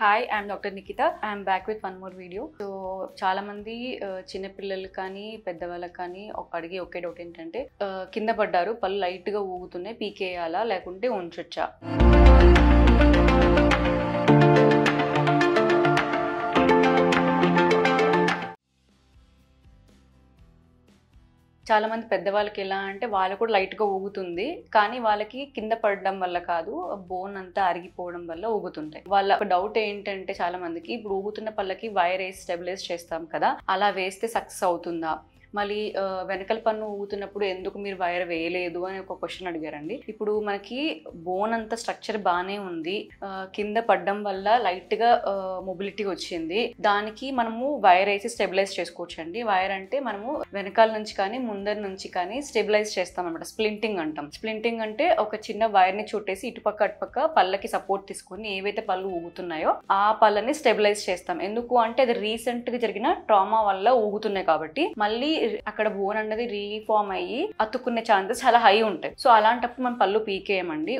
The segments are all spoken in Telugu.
Hi, I'm Dr. Nikita. I'm back with one more video. So చాలా మంది చిన్న పిల్లలు కానీ పెద్దవాళ్ళకి కానీ అడిగే ఒకే డౌట్ ఏంటంటే కింద పడ్డారు, పళ్ళు లైట్ గా ఊగుతున్నాయి, పీకేయాలా లేకుంటే ఉంచొచ్చా? చాలా మంది పెద్దవాళ్ళకి ఎలా అంటే వాళ్ళు కూడా లైట్ గా ఊగుతుంది, కానీ వాళ్ళకి కింద పడడం వల్ల కాదు, బోన్ అంతా అరిగిపోవడం వల్ల ఊగుతుంటాయి. వాళ్ళ డౌట్ ఏంటంటే చాలా మందికి ఇప్పుడు ఊగుతున్న పళ్ళకి వైర్ వేసి స్టెబిలైజ్ చేస్తాం కదా, అలా వేస్తే సక్సెస్ అవుతుందా, మళ్ళీ వెనకల పన్ను ఊగుతున్నప్పుడు ఎందుకు మీరు వైర్ వేయలేదు అని ఒక క్వశ్చన్ అడిగారండి. ఇప్పుడు మనకి బోన్ అంతా స్ట్రక్చర్ బాగానే ఉంది, కింద పడ్డం వల్ల లైట్ గా మొబిలిటీ వచ్చింది, దానికి మనము వైర్ వేసి స్టెబిలైజ్ చేసుకోవచ్చు అండి. వైర్ అంటే మనము వెనకాల నుంచి కానీ ముందర నుంచి కానీ స్టెబిలైజ్ చేస్తాం అనమాట, స్ప్లింటింగ్ అంటాం. స్ప్లింటింగ్ అంటే ఒక చిన్న వైర్ ని చుట్టేసి ఇటుపక్క అటుపక్క పళ్ళకి సపోర్ట్ తీసుకుని ఏవైతే పళ్ళు ఊగుతున్నాయో ఆ పళ్ళని స్టెబిలైజ్ చేస్తాం. ఎందుకు అంటే అది రీసెంట్ గా జరిగిన ట్రామా వల్ల ఊగుతున్నాయి కాబట్టి మళ్ళీ అక్కడ బోన్ అన్నది రీఫార్మ్ అయ్యి అతుక్కునే ఛాన్సెస్ చాలా హై ఉంటాయి. సో అలాంటప్పుడు మనం పళ్ళు పీకేయమండి.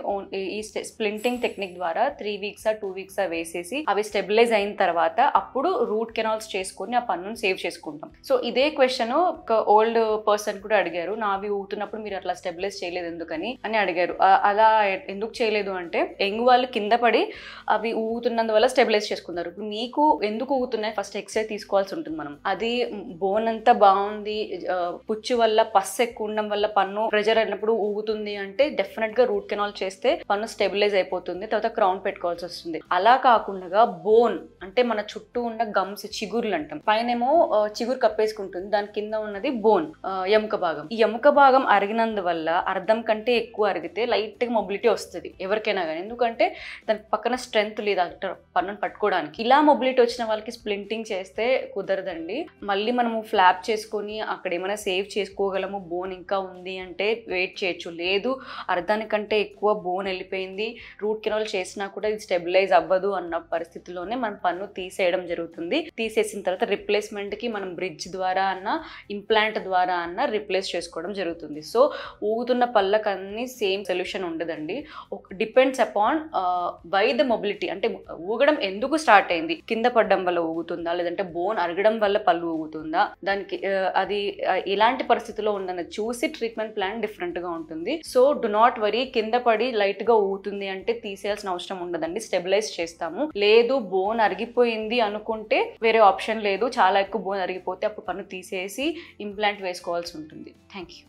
ఈ స్ప్లింటింగ్ టెక్నిక్ ద్వారా 3 weeks 2 weeks వేసేసి అవి స్టెబిలైజ్ అయిన తర్వాత అప్పుడు రూట్ కెనాల్స్ చేసుకుని ఆ పన్నును సేవ్ చేసుకుంటాం. సో ఇదే క్వశ్చన్ ఒక ఓల్డ్ పర్సన్ కూడా అడిగారు, నావి ఊగుతున్నప్పుడు మీరు అట్లా స్టెబిలైజ్ చేయలేదు ఎందుకని అని అడిగారు. అలా ఎందుకు చేయలేదు అంటే యంగ్ వాళ్ళు కింద పడి అవి ఊగుతున్నందువల్ల స్టెబిలైజ్ చేసుకున్నారు. ఇప్పుడు మీకు ఎందుకు ఊగుతున్నాయి ఫస్ట్ ఎక్స్రే తీసుకోవాల్సి ఉంటుంది. మనం అది బోన్ అంతా బాగుంది, పుచ్చు వల్ల పస్ ఎక్కువ ఉండడం వల్ల పన్ను ప్రెజర్ అయినప్పుడు ఊగుతుంది అంటే డెఫినెట్ గా రూట్ కెనాల్ చేస్తే పన్ను స్టెబిలైజ్ అయిపోతుంది, తర్వాత క్రౌన్ పెట్టుకోవాల్సి వస్తుంది. అలా కాకుండా బోన్ అంటే మన చుట్టూ ఉన్న గమ్స్, చిగుర్లు అంటాం, పైనేమో చిగురు కప్పేసుకుంటుంది, దాని కింద ఉన్నది బోన్, ఎముక భాగం. ఈ ఎముక భాగం అరిగినందువల్ల అర్థం కంటే ఎక్కువ అరిగితే లైట్ గా మొబిలిటీ వస్తుంది ఎవరికైనా కానీ, ఎందుకంటే దాని పక్కన స్ట్రెంగ్త్ లేదు పన్నును పట్టుకోవడానికి. ఇలా మొబిలిటీ వచ్చిన వాళ్ళకి స్ప్లింటింగ్ చేస్తే కుదరదండి. మళ్ళీ మనము ఫ్లాప్ చేసుకొని అక్కడ ఏమైనా సేవ్ చేసుకోగలము, బోన్ ఇంకా ఉంది అంటే వెయిట్ చేయొచ్చు. లేదు అర్థానికంటే ఎక్కువ బోన్ వెళ్ళిపోయింది, రూట్ కెనాల్ చేసినా కూడా ఇది స్టెబిలైజ్ అవ్వదు అన్న పరిస్థితిలోనే మనం పన్ను తీసేయడం జరుగుతుంది. తీసేసిన తర్వాత రిప్లేస్మెంట్ కి మనం బ్రిడ్జ్ ద్వారా అన్న ఇంప్లాంట్ ద్వారా అన్న రిప్లేస్ చేసుకోవడం జరుగుతుంది. సో ఊగుతున్న పళ్ళకన్నీ సేమ్ సొల్యూషన్ ఉండదండి. Depends upon why the mobility, అంటే ఊగడం ఎందుకు స్టార్ట్ అయింది, కింద పడడం వల్ల ఊగుతుందా లేదంటే బోన్ అరగడం వల్ల పళ్ళు ఊగుతుందా, దానికి అది ఇలాంటి పరిస్థితిలో ఉందని చూసి ట్రీట్మెంట్ ప్లాన్ డిఫరెంట్ గా ఉంటుంది. సో డు నాట్ వరీ, కింద పడి లైట్ గా ఊగుతుంది అంటే తీసేయాల్సిన అవసరం ఉండదండి, స్టెబిలైజ్ చేస్తాము. లేదు బోన్ అరిగిపోయింది అనుకుంటే వేరే ఆప్షన్ లేదు, చాలా ఎక్కువ బోన్ అరిగిపోతే అప్పుడు పన్ను తీసేసి ఇంప్లాంట్ వేసుకోవాల్సి ఉంటుంది. Thank you.